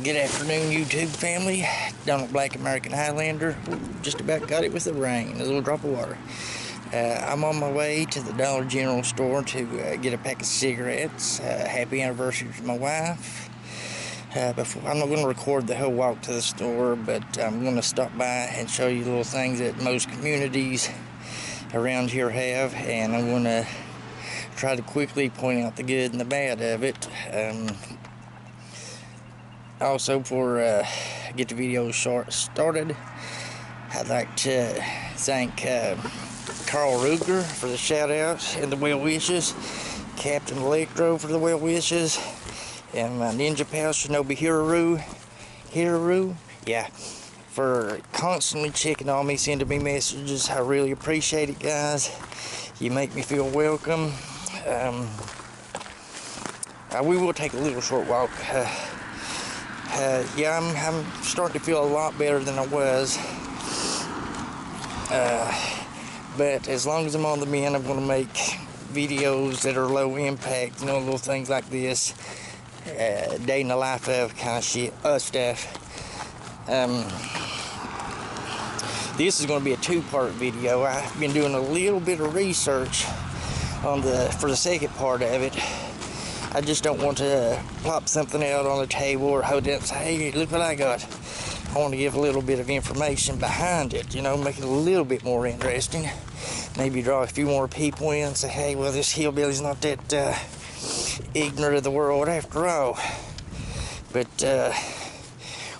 Good afternoon, YouTube family. Donald Black, American Highlander. Just about got it with the rain, a little drop of water. I'm on my way to the Dollar General store to get a pack of cigarettes. Happy anniversary to my wife. I'm not going to record the whole walk to the store, but I'm going to stop by and show you little things that most communities around here have, and I'm going to try to quickly point out the good and the bad of it. Also, before get the video started, I'd like to thank Carl Ruger for the shout outs and the well wishes, Captain Electro for the well wishes, and my ninja pal Shinobi Hiraru, yeah, for constantly checking on me, sending me messages. I really appreciate it, guys. You make me feel welcome. We will take a little short walk. Yeah, I'm starting to feel a lot better than I was. But as long as I'm on the mend, I'm going to make videos that are low impact, you know, little things like this. Day in the life of kind of shit, stuff. This is going to be a two-part video. I've been doing a little bit of research on for the second part of it. I just don't want to plop something out on the table or hold it up and say, hey, look what I got. I want to give a little bit of information behind it, you know, make it a little bit more interesting. Maybe draw a few more people in and say, hey, well, this hillbilly's not that ignorant of the world after all. But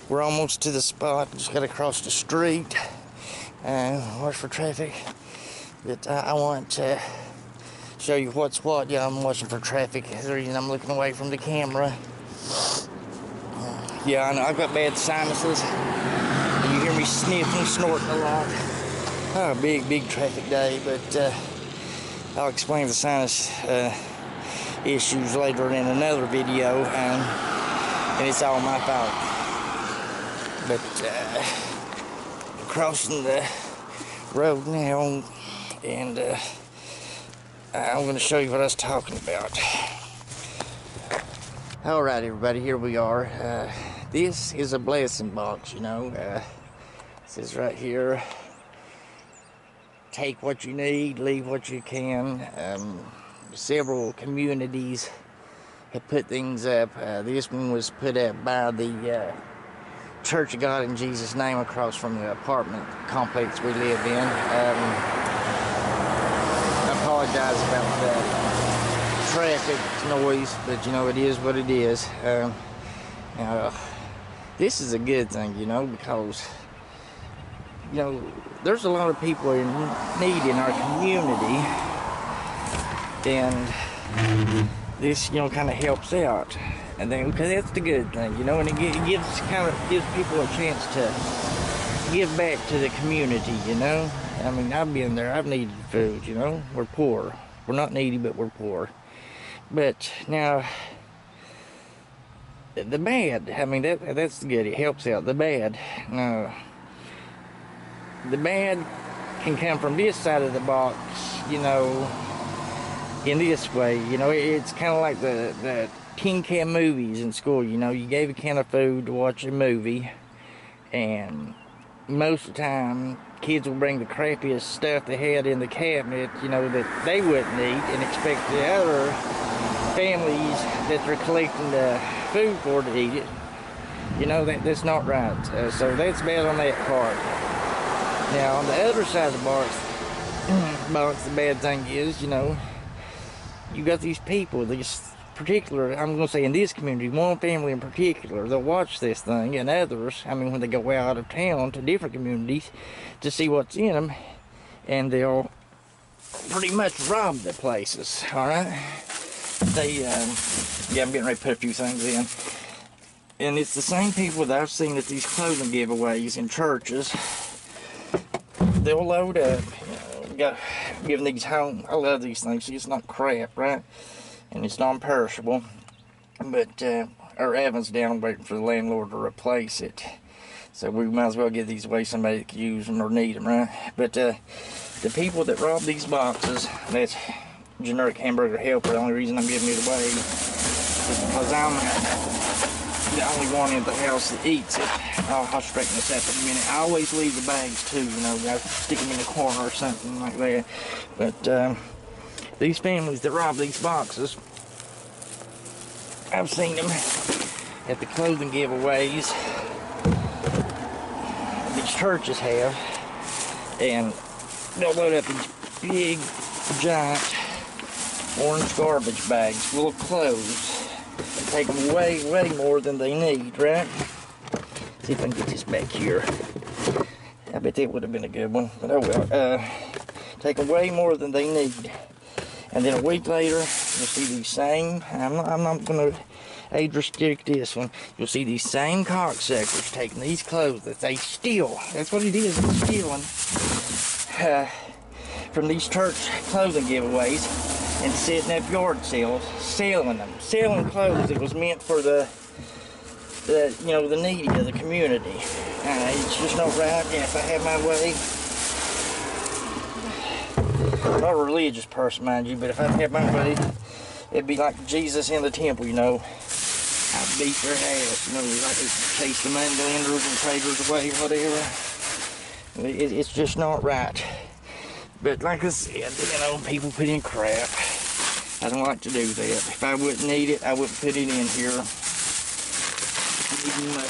we're almost to the spot. Just got to cross the street and watch for traffic. But I want to show you what's what. Yeah, I'm watching for traffic. That's the reason I'm looking away from the camera. Yeah, I know I've got bad sinuses. You hear me sniffing, snorting a lot. Oh, big traffic day, but I'll explain the sinus issues later in another video, and it's all my fault. But crossing the road now, and I'm going to show you what I was talking about. Alright, everybody, here we are. This is a blessing box, you know. It says right here, take what you need, leave what you can. Several communities have put things up. This one was put up by the Church of God in Jesus' Name across from the apartment complex we live in. I apologize about the traffic noise, but you know, it is what it is. Now, this is a good thing, you know, because you know, there's a lot of people in need in our community, and this, you know, kind of helps out. And then, because that's the good thing, you know, and it gives people a chance to give back to the community, you know. I mean, I've been there, I've needed food, you know. We're poor. We're not needy, but we're poor. But now, the bad, I mean, that's good. It helps out. The bad, no. The bad can come from this side of the box, you know, in this way. You know, it's kind of like the tin can movies in school. You know, you gave a can of food to watch a movie, and most of the time, kids will bring the crappiest stuff they had in the cabinet, you know, that they wouldn't eat, and expect the other families that they're collecting the food for to eat it. You know, that's not right. So that's bad on that part. Now, on the other side of the box, the bad thing is, you know, you got these people, these particular, I'm going to say in this community, one family in particular, they'll watch this thing, and others, I mean, when they go out of town to different communities to see what's in them, and they'll pretty much rob the places, alright? They, yeah, I'm getting ready to put a few things in. And it's the same people that I've seen at these clothing giveaways in churches. They'll load up, you know, giving these home, I love these things, it's not crap, right? And it's non-perishable, but our oven's down waiting for the landlord to replace it. So we might as well give these away to somebody that could use them or need them, right? But the people that rob these boxes, that's generic hamburger helper. The only reason I'm giving it away is because I'm the only one in the house that eats it. I'll straighten this up in a minute. I always leave the bags too, you know, I stick them in the corner or something like that. But these families that rob these boxes, I've seen them at the clothing giveaways these churches have, and they'll load up these big, giant orange garbage bags full of clothes. Take them way more than they need, right? See if I can get this back here. I bet that would have been a good one, but oh well. Take them way more than they need. And then a week later, you'll see these same, I'm not going to age restrict this one. You'll see these same cocksuckers taking these clothes that they steal. That's what it is, it's stealing. From these church clothing giveaways and setting up yard sales, selling them. Selling clothes that was meant for the you know, the needy of the community. It's just not right. And if I had my way, I'm not a religious person, mind you, but if I had my way, it'd be like Jesus in the temple, you know. I'd beat their ass, you know, like chase the moneylenders and traders away, whatever. It's just not right. But like I said, you know, people put in crap. I don't like to do that. If I wouldn't need it, I wouldn't put it in here. Even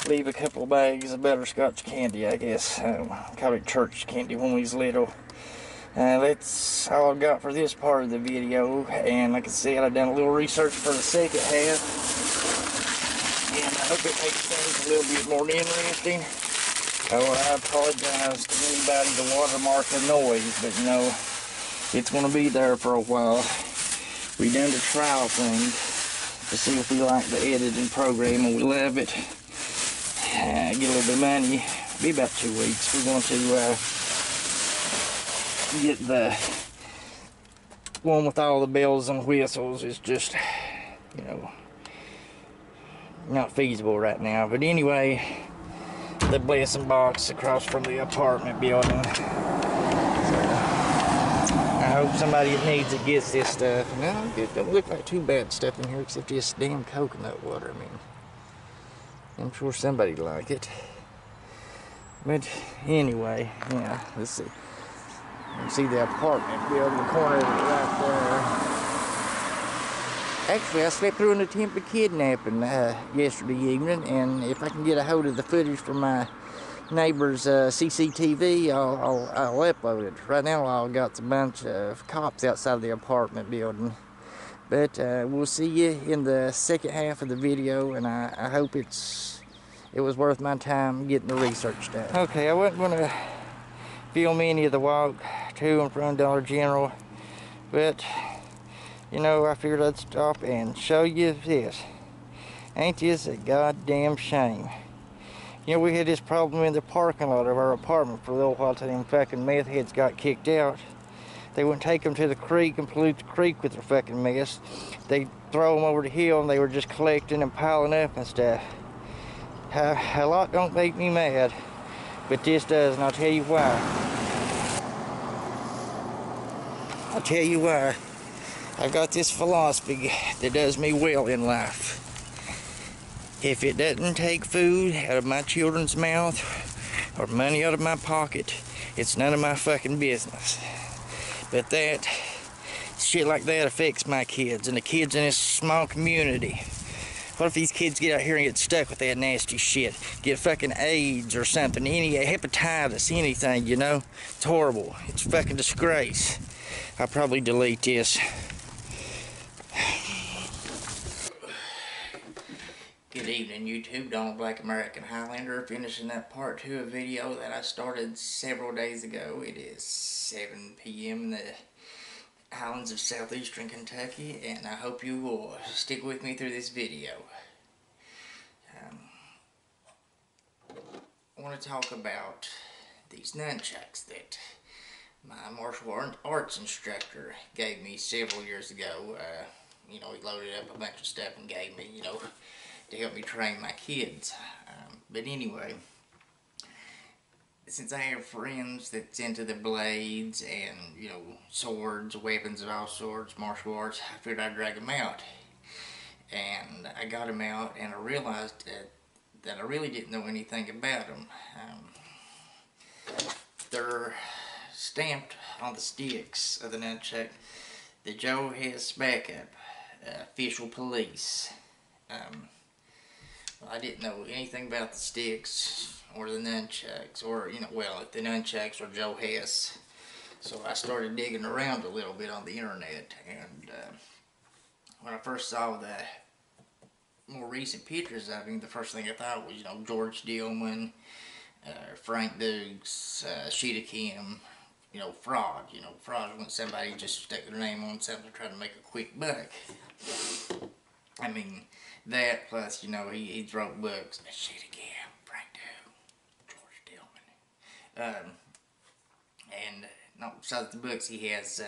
leave a couple of bags of butterscotch candy, I guess. Call it church candy when we was little. That's all I've got for this part of the video. And like I said, I've done a little research for the second half. And I hope it makes things a little bit more interesting. Oh, I apologize to anybody to watermark the noise, but you know, it's going to be there for a while. We done the trial thing to see if we like the editing program and we love it. Get a little bit of money. It'll be about 2 weeks. We're going to get the one with all the bells and whistles. It's just, you know, not feasible right now. But anyway, the blessing box across from the apartment building. So, I hope somebody that needs it gets this stuff. No, it doesn't look like too bad stuff in here except this damn coconut water. I mean, I'm sure somebody'd like it. But anyway, yeah, let's see. You see the apartment building, the corner of it right there. Actually, I slept through an attempted kidnapping yesterday evening, and if I can get a hold of the footage from my neighbor's CCTV, I'll upload it. Right now, I've got a bunch of cops outside the apartment building. But we'll see you in the second half of the video, and I hope it was worth my time getting the research done. Okay, I wasn't going to film any of the walk to and from Dollar General, but you know, I figured I'd stop and show you this. Ain't this a goddamn shame? You know, we had this problem in the parking lot of our apartment for a little while till them fucking meth heads got kicked out. They wouldn't take them to the creek and pollute the creek with their fucking mess. They throw them over the hill and they were just collecting and piling up and stuff. A lot don't make me mad, but this does, and I'll tell you why. I'll tell you why. I've got this philosophy that does me well in life. If it doesn't take food out of my children's mouth or money out of my pocket, it's none of my fucking business. But that, shit like that affects my kids and the kids in this small community. What if these kids get out here and get stuck with that nasty shit? Get fucking AIDS or something, any hepatitis, anything, you know? It's horrible. It's a fucking disgrace. I'll probably delete this. Good evening, YouTube. Donald Black American Highlander, finishing up part 2 of a video that I started several days ago. It is 7 p.m. in the Highlands of southeastern Kentucky, and I hope you will stick with me through this video. I want to talk about these nunchucks that my martial arts instructor gave me several years ago. You know, he loaded up a bunch of stuff and gave me, you know, to help me train my kids. But anyway, since I have friends that's into the blades and, you know, swords, weapons of all sorts, martial arts, I figured I'd drag them out. and I got them out, and I realized that I really didn't know anything about them. They're stamped on the sticks of the nunchuck. The Joe has backup, official police. Well, I didn't know anything about the sticks or the nunchucks, or well, the nunchucks or Joe Hess. So I started digging around a little bit on the internet, and when I first saw the more recent pictures of him, the first thing I thought was, George Dillman, Frank Dukes, Sheeta Kim, fraud. Fraud when somebody just stuck their name on something to try to make a quick buck. I mean, that plus, he wrote books. Sheeta Kim, Frank Dukes, George Dillman. And besides the books, he has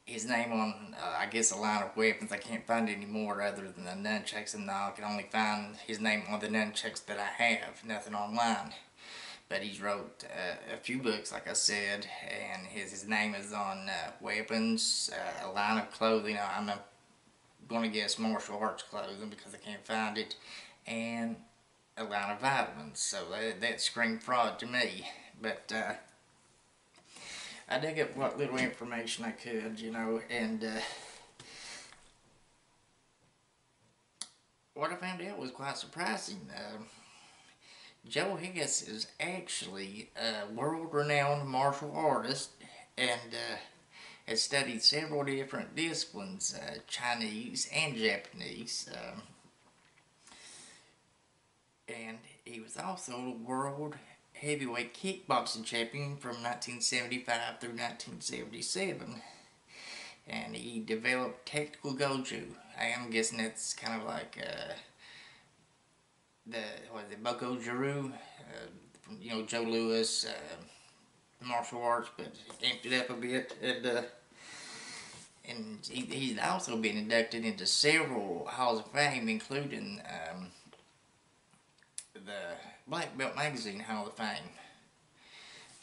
his name on, I guess, a line of weapons. I can't find any more other than the nunchucks, and now I can only find his name on the nunchucks that I have, nothing online. But he's wrote a few books, like I said, and his name is on weapons, a line of clothing. I'm going to guess martial arts clothing because I can't find it, and a line of vitamins. So that screamed fraud to me. But I dug up what little information I could, and what I found out was quite surprising. Joe Higgins is actually a world-renowned martial artist, and has studied several different disciplines, Chinese and Japanese. And he was also a world heavyweight kickboxing champion from 1975 through 1977. And he developed tactical goju. I am guessing that's kind of like Boko Jiru, from Joe Louis, martial arts, but amped it up a bit. And he's also been inducted into several halls of fame, including the Black Belt Magazine Hall of Fame.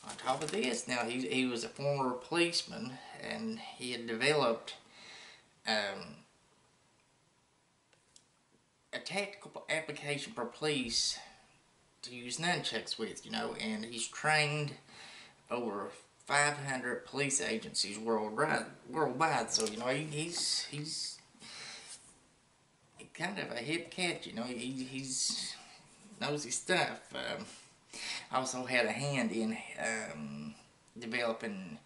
On top of this, now he was a former policeman, and he had developed a tactical application for police to use nunchucks with, and he's trained over 500 police agencies worldwide. So he's kind of a hip cat. He's knows his stuff. Also had a hand in developing,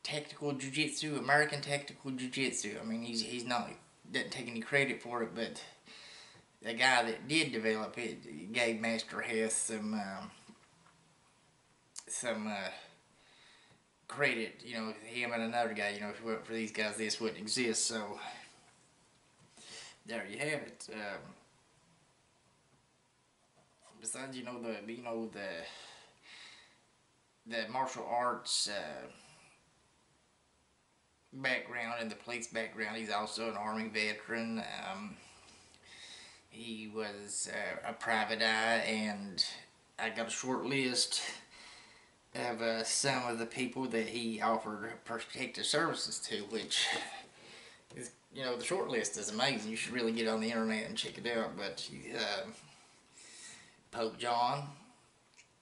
tactical jiu-jitsu, American tactical jiu-jitsu. I mean, he's not, doesn't take any credit for it, but the guy that did develop it gave Master Hess some credit. Him and another guy. If it weren't for these guys, this wouldn't exist. So there you have it. Besides, the martial arts background and the police background, he's also an Army veteran. He was a private eye, and I got a short list of some of the people that he offered protective services to, which is, the short list is amazing. You should really get on the internet and check it out. But Pope John,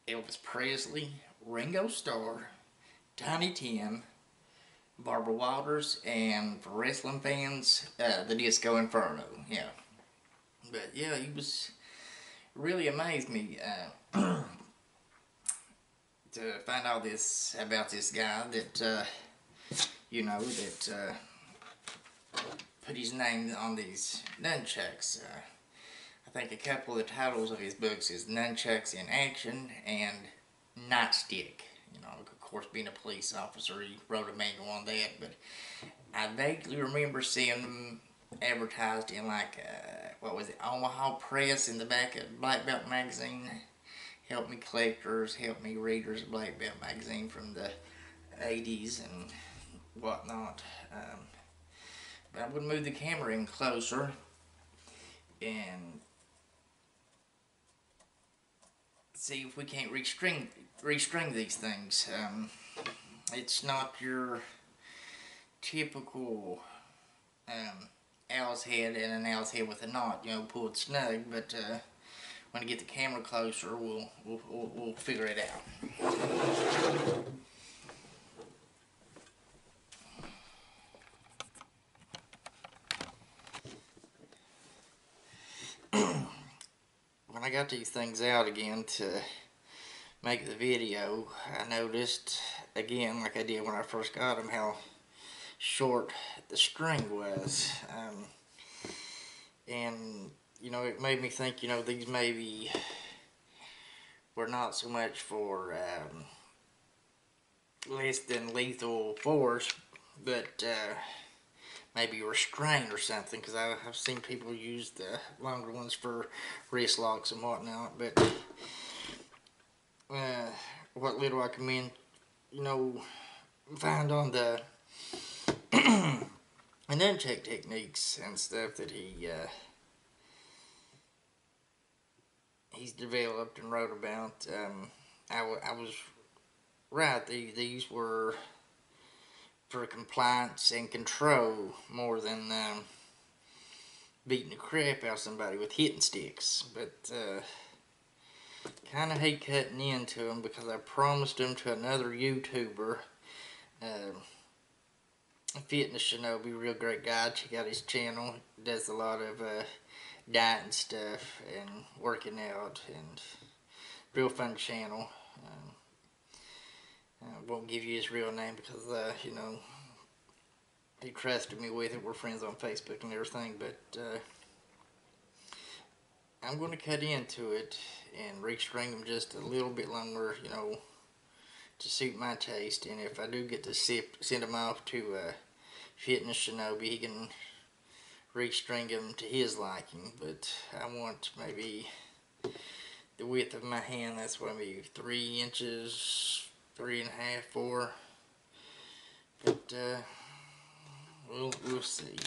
Elvis Presley, Ringo Starr, Tiny Tim, Barbara Walters, and for wrestling fans, the Disco Inferno. Yeah. But yeah, he was really amazed me to find all this about this guy that put his name on these nunchucks. I think a couple of the titles of his books is Nunchucks in Action and Nightstick. Of course, being a police officer, he wrote a manual on that, but I vaguely remember seeing them advertised in Omaha Press in the back of Black Belt Magazine. Help me collectors, help me readers of Black Belt Magazine from the 80s and whatnot. But I'm going to move the camera in closer and see if we can't restring these things. It's not your typical owl's head and an owl's head with a knot, you know, pulled snug. But when I get the camera closer, we'll figure it out. When I got these things out again to make the video, I noticed again, like I did when I first got them, how short the string was. And you know, it made me think, you know, these maybe were not so much for less than lethal force, but maybe restraint or something, because I've seen people use the longer ones for wrist locks and whatnot. But what little I can, you know, find on the nun-chuck techniques and stuff that he's developed and wrote about, I was right. These were for compliance and control more than beating the crap out of somebody with hitting sticks. But kind of hate cutting into them, because I promised them to another YouTuber, Fitness Shinobi, real great guy. Check out his channel. He does a lot of diet and stuff and working out, and real fun channel. I won't give you his real name because you know, he trusted me with it. We're friends on Facebook and everything. But I'm going to cut into it and restring them just a little bit longer, you know, to suit my taste. And if I do get to send them off to Fitness Shinobi, he can restring them to his liking. But I want maybe the width of my hand, that's what, maybe 3 inches, 3.5, 4. But we'll see.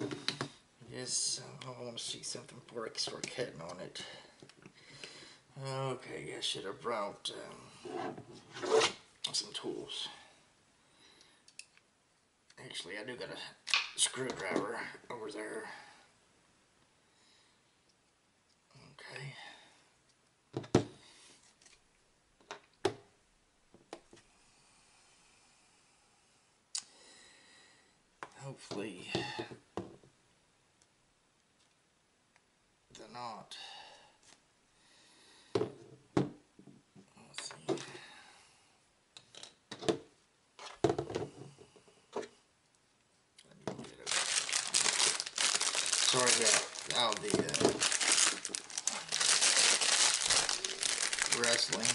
I guess I want to see something before I start cutting on it. Okay, I should have brought some tools. Actually, I do got a screwdriver over there. Okay. Hopefully the knot. Let's see. Sorry about all the wrestling.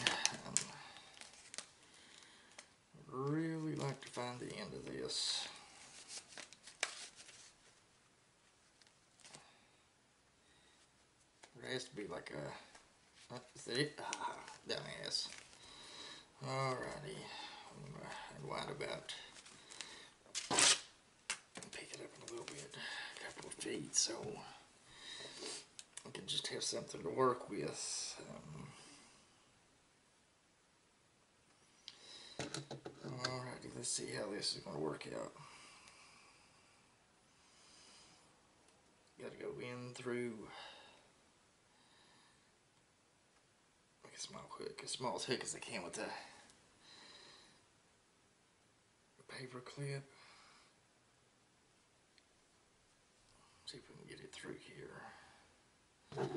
Really like to find the end of this. There has to be like a, is that it? Ah, dumbass. Alrighty, I'm gonna unwind about, pick it up in a little bit, a couple of feet, so I can just have something to work with. Alrighty, let's see how this is going to work out. Got to go in through a small hook, as small as hook as I can with the paper clip. See if we can get it through here. I have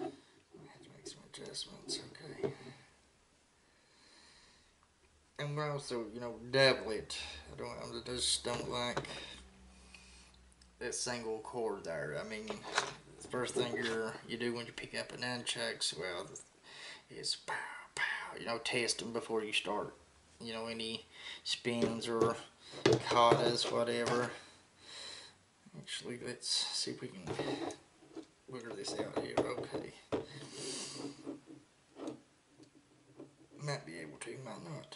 to make some adjustments, okay. And we're also, you know, double it. I just don't like that single cord there. I mean, the first thing you do when you pick up a nunchucks, well, is pow, pow, you know, test them before you start, you know, any spins or katas, whatever. Actually, let's see if we can figure this out here. Okay. Might be able to, might not.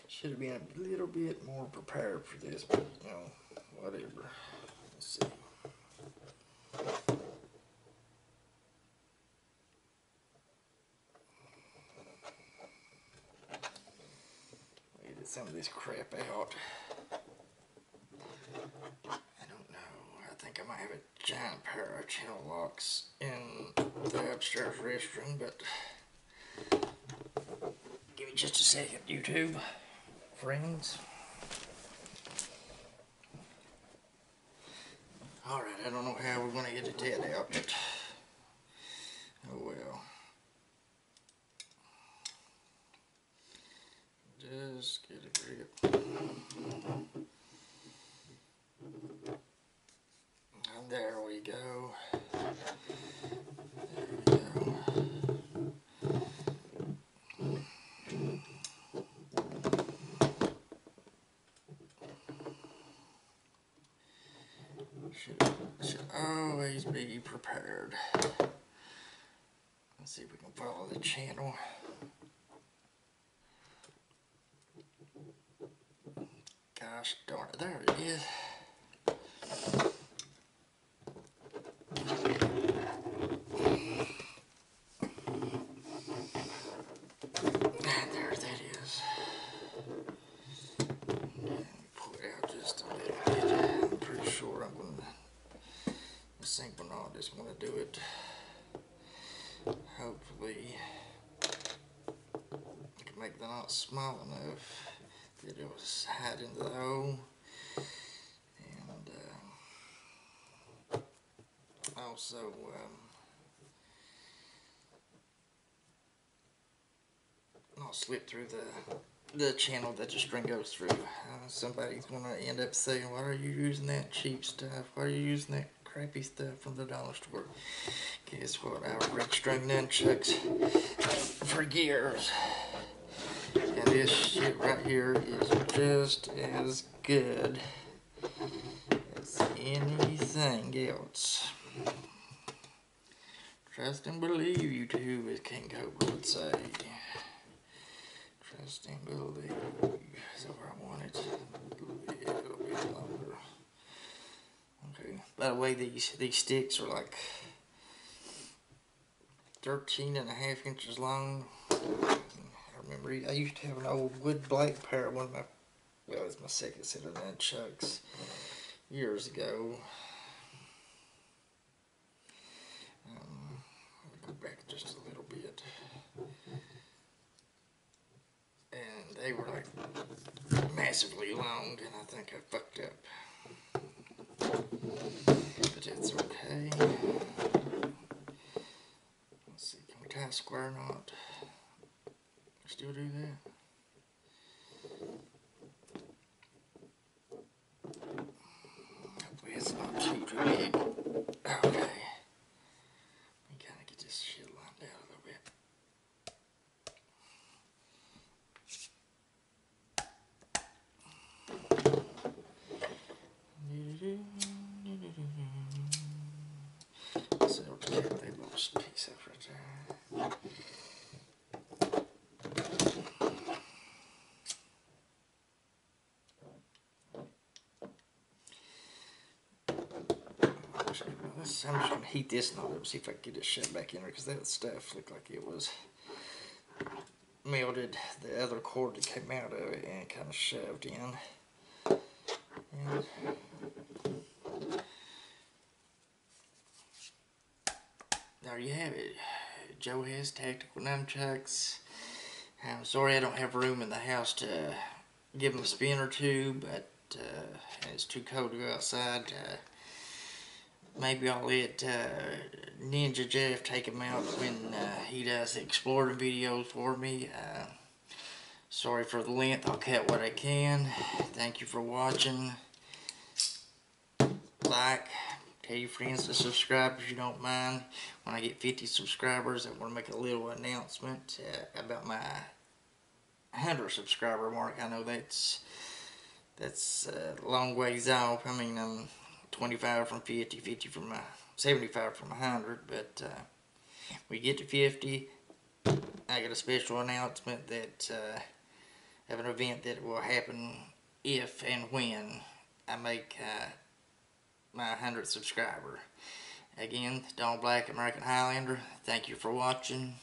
Should have been a little bit more prepared for this, but you know, whatever. Let's some of this crap out. I don't know. I think I might have a giant pair of channel locks in the upstairs restroom, but give me just a second, YouTube friends. Alright, I don't know how we're going to get the dead out, but oh well. Just get a grip. And there we go. There we go. Should always be prepared. Let's see if we can follow the channel. Gosh darn it, there it is. And there that is. Pull it out just a little bit. I'm pretty sure I'm going to, this ain't going to just want to do it. Hopefully, I can make the knot small enough that it was hide into the hole, and also I'll slip through the channel that the string goes through. Somebody's gonna end up saying, "Why are you using that cheap stuff? Why are you using that crappy stuff from the dollar store?" Guess what? I've rigged string nunchucks for years. And this shit right here is just as good as anything else. Trust and believe, YouTube, as King Cobra would say. Trust and believe. That's where I want it. A little bit longer. Okay. By the way, these sticks are like 13.5 inches long. I remember I used to have an old wood blade pair, one of my, well, it's my second set of nunchucks years ago. I'll go back just a little bit. And they were like massively long, and I think I fucked up. But it's okay. Let's see, can we tie a square knot? Still do that? Hopefully it's not too big. Okay. We kind of get this shit lined out a little bit. So we'll just get that little piece up right there. I'm just going to heat this knot up, see if I can get it shut back in there, because that stuff looked like it was melted the other cord that came out of it and kind of shoved in. And there you have it. Joe has tactical nunchucks. I'm sorry I don't have room in the house to give them a spin or two, but it's too cold to go outside. Maybe I'll let Ninja Jeff take him out when he does the exploring videos for me. Sorry for the length, I'll cut what I can. Thank you for watching. Like, tell your friends to subscribe if you don't mind. When I get 50 subscribers, I want to make a little announcement about my 100 subscriber mark. I know that's a long ways off. I mean, I'm 25 from 50, 50 from 75 from 100, but we get to 50, I got a special announcement that of an event that will happen if and when I make my 100th subscriber. Again, Don Black, American Highlander, thank you for watching.